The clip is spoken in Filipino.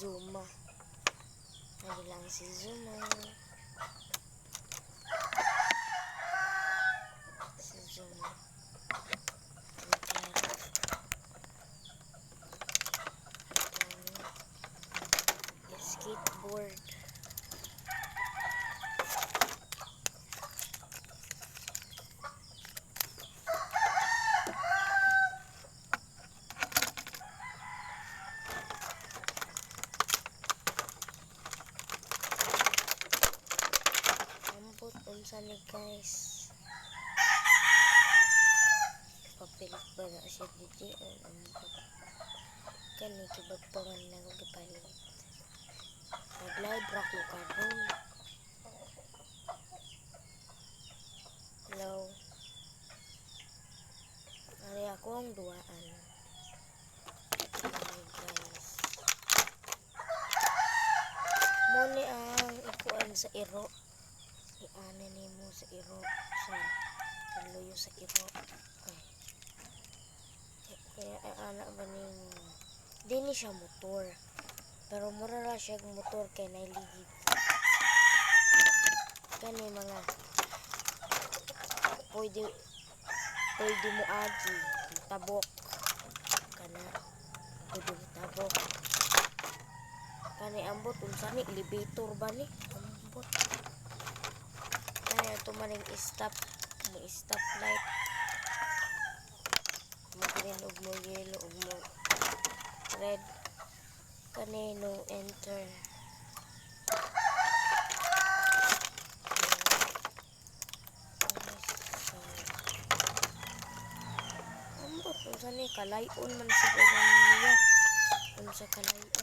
Zuma. Ano lang si Zuma. Si Zuma. Skateboard. Ambot unsa ni guys. Papilit ba na siya dito? Ambot. Kani kibagtungan lang ko gipalit. Nag-live ra ko karon. Hello. Ari ako ang duaan. Hi guys. Muni ang ikuan sa iro. Iana nimo sa iro sa kaluyo sa iro. Kaya ana ba ning dini siya motor. Pero mura ra siya motor kay nailigid. Kani mga pwede mo agi tabok kana pwede mo tabok kani ambot unsa ni elevator ba ni ambot kani ato maning stop light mo green ug mo yellow ug mo red kani no enter unsa ni kalayon man siguro niya unsa kalayon